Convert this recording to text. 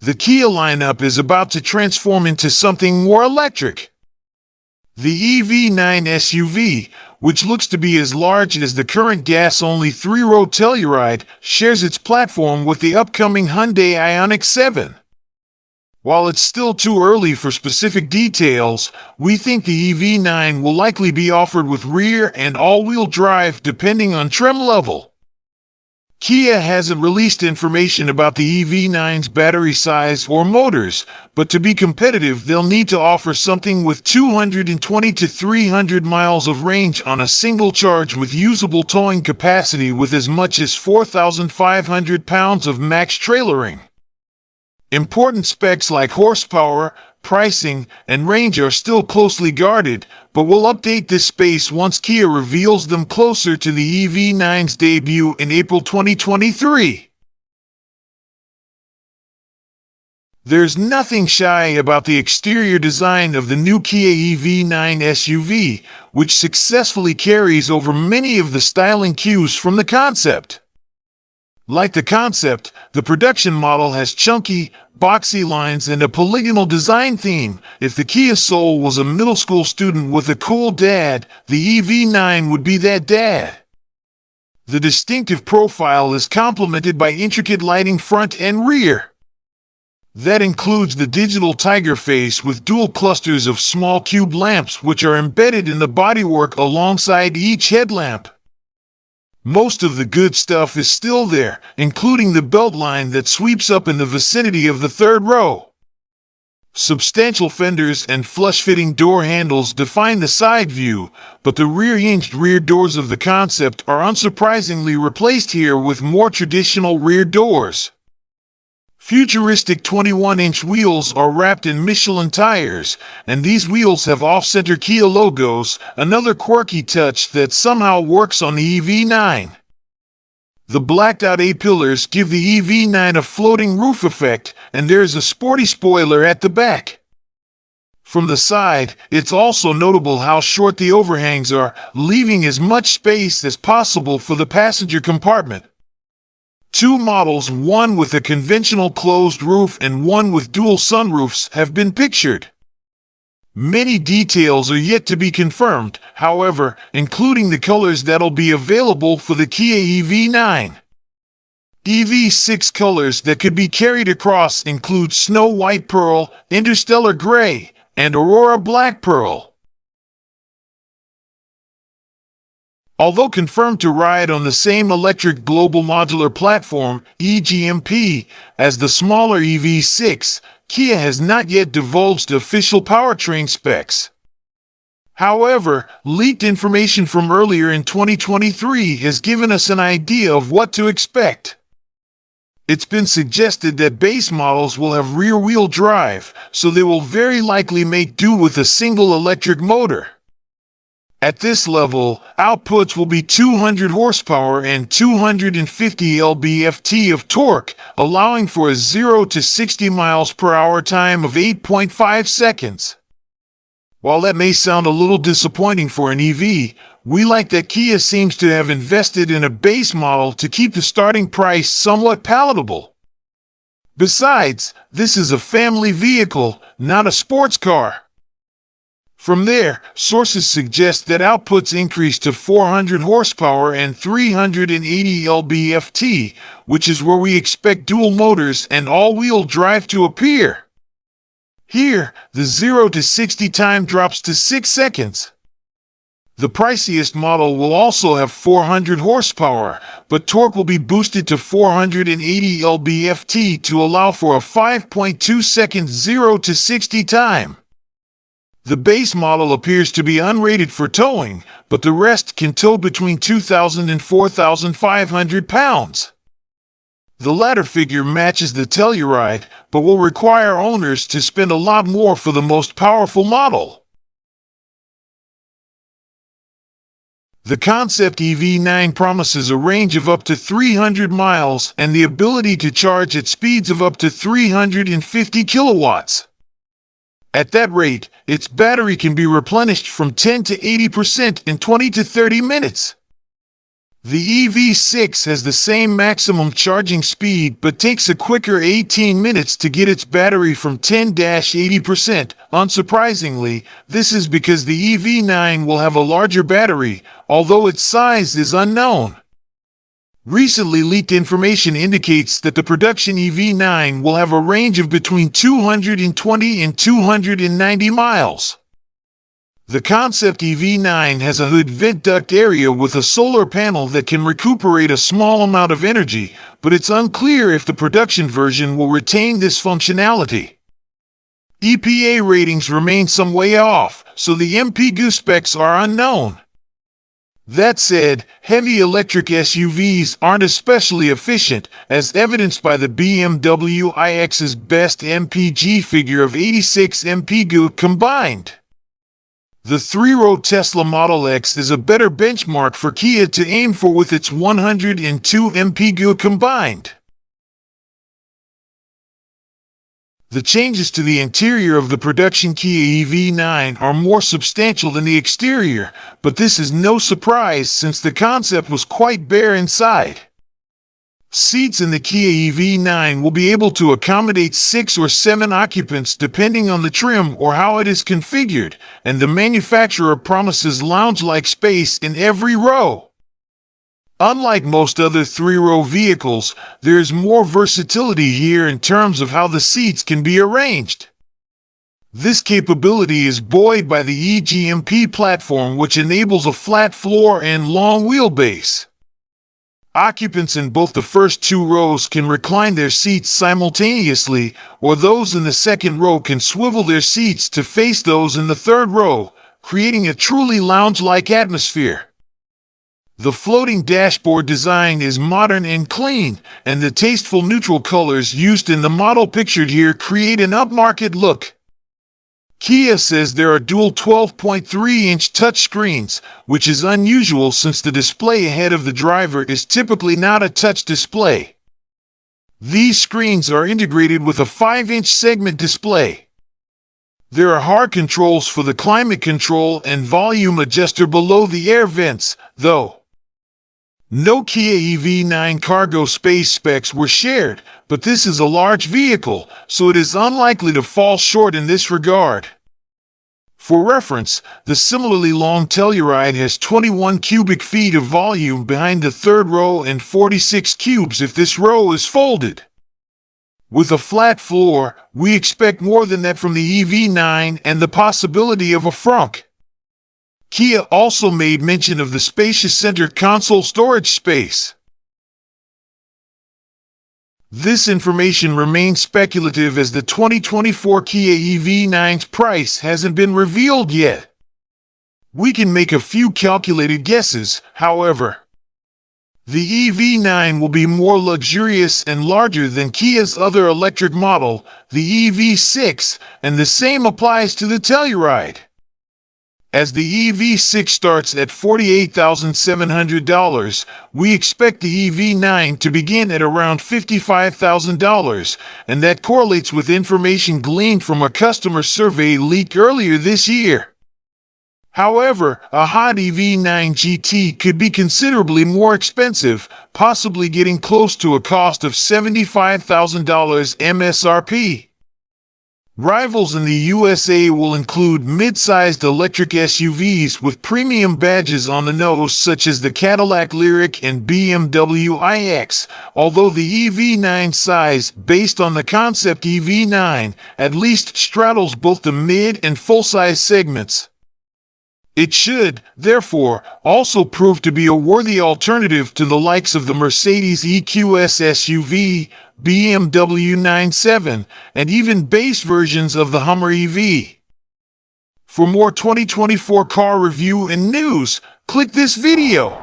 The Kia lineup is about to transform into something more electric. The EV9 SUV, which looks to be as large as the current gas-only three-row Telluride, shares its platform with the upcoming Hyundai Ioniq 7. While it's still too early for specific details, we think the EV9 will likely be offered with rear and all-wheel drive depending on trim level. Kia hasn't released information about the EV9's battery size or motors, but to be competitive they'll need to offer something with 220 to 300 miles of range on a single charge with usable towing capacity with as much as 4,500 pounds of max trailering. Important specs like horsepower, pricing, and range are still closely guarded, but we'll update this space once Kia reveals them closer to the EV9's debut in April 2023. There's nothing shy about the exterior design of the new Kia EV9 SUV, which successfully carries over many of the styling cues from the concept. Like the concept, the production model has chunky, boxy lines and a polygonal design theme. If the Kia Soul was a middle school student with a cool dad, the EV9 would be that dad. The distinctive profile is complemented by intricate lighting front and rear. That includes the digital tiger face with dual clusters of small cube lamps which are embedded in the bodywork alongside each headlamp. Most of the good stuff is still there, including the beltline that sweeps up in the vicinity of the third row. Substantial fenders and flush-fitting door handles define the side view, but the rear-hinged rear doors of the concept are unsurprisingly replaced here with more traditional rear doors. Futuristic 21-inch wheels are wrapped in Michelin tires, and these wheels have off-center Kia logos, another quirky touch that somehow works on the EV9. The blacked-out A-pillars give the EV9 a floating roof effect, and there's a sporty spoiler at the back. From the side, it's also notable how short the overhangs are, leaving as much space as possible for the passenger compartment. Two models, one with a conventional closed roof and one with dual sunroofs, have been pictured. Many details are yet to be confirmed, however, including the colors that'll be available for the Kia EV9. EV6 colors that could be carried across include Snow White Pearl, Interstellar Gray, and Aurora Black Pearl. Although confirmed to ride on the same electric global modular platform, EGMP, as the smaller EV6, Kia has not yet divulged official powertrain specs. However, leaked information from earlier in 2023 has given us an idea of what to expect. It's been suggested that base models will have rear-wheel drive, so they will very likely make do with a single electric motor. At this level, outputs will be 200 horsepower and 250 lb-ft of torque, allowing for a 0 to 60 miles per hour time of 8.5 seconds. While that may sound a little disappointing for an EV, we like that Kia seems to have invested in a base model to keep the starting price somewhat palatable. Besides, this is a family vehicle, not a sports car. From there, sources suggest that outputs increase to 400 horsepower and 380 lb-ft, which is where we expect dual motors and all-wheel drive to appear. Here, the 0 to 60 time drops to 6 seconds. The priciest model will also have 400 horsepower, but torque will be boosted to 480 lb-ft to allow for a 5.2 second 0 to 60 time. The base model appears to be unrated for towing, but the rest can tow between 2,000 and 4,500 pounds. The latter figure matches the Telluride, but will require owners to spend a lot more for the most powerful model. The concept EV9 promises a range of up to 300 miles and the ability to charge at speeds of up to 350 kilowatts. At that rate, its battery can be replenished from 10 to 80% in 20 to 30 minutes. The EV6 has the same maximum charging speed but takes a quicker 18 minutes to get its battery from 10–80%. Unsurprisingly, this is because the EV9 will have a larger battery, although its size is unknown. Recently leaked information indicates that the production EV9 will have a range of between 220 and 290 miles. The concept EV9 has a hood vent duct area with a solar panel that can recuperate a small amount of energy, but it's unclear if the production version will retain this functionality. EPA ratings remain some way off, so the MPG specs are unknown. That said, heavy electric SUVs aren't especially efficient, as evidenced by the BMW iX's best MPG figure of 86 MPG combined. The 3-row Tesla Model X is a better benchmark for Kia to aim for with its 102 mpg combined. The changes to the interior of the production Kia EV9 are more substantial than the exterior, but this is no surprise since the concept was quite bare inside. Seats in the Kia EV9 will be able to accommodate 6 or 7 occupants depending on the trim or how it is configured, and the manufacturer promises lounge-like space in every row. Unlike most other 3-row vehicles, there is more versatility here in terms of how the seats can be arranged. This capability is buoyed by the eGMP platform, which enables a flat floor and long wheelbase. Occupants in both the first 2 rows can recline their seats simultaneously, or those in the second row can swivel their seats to face those in the third row, creating a truly lounge-like atmosphere. The floating dashboard design is modern and clean, and the tasteful neutral colors used in the model pictured here create an upmarket look. Kia says there are dual 12.3-inch touchscreens, which is unusual since the display ahead of the driver is typically not a touch display. These screens are integrated with a 5-inch segment display. There are hard controls for the climate control and volume adjuster below the air vents, though. No Kia EV9 cargo space specs were shared, but this is a large vehicle, so it is unlikely to fall short in this regard. For reference, the similarly long Telluride has 21 cubic feet of volume behind the third row and 46 cubes if this row is folded. With a flat floor, we expect more than that from the EV9 and the possibility of a frunk. Kia also made mention of the spacious center console storage space. This information remains speculative as the 2024 Kia EV9's price hasn't been revealed yet. We can make a few calculated guesses, however. The EV9 will be more luxurious and larger than Kia's other electric model, the EV6, and the same applies to the Telluride. As the EV6 starts at $48,700, we expect the EV9 to begin at around $55,000, and that correlates with information gleaned from a customer survey leaked earlier this year. However, a hot EV9 GT could be considerably more expensive, possibly getting close to a cost of $75,000 MSRP. Rivals in the USA will include mid-sized electric SUVs with premium badges on the nose such as the Cadillac Lyriq and BMW iX, although the EV9 size, based on the concept EV9, at least straddles both the mid and full-size segments. It should, therefore, also prove to be a worthy alternative to the likes of the Mercedes EQS SUV, BMW 9/7, and even base versions of the Hummer EV. For more 2024 car review and news, click this video.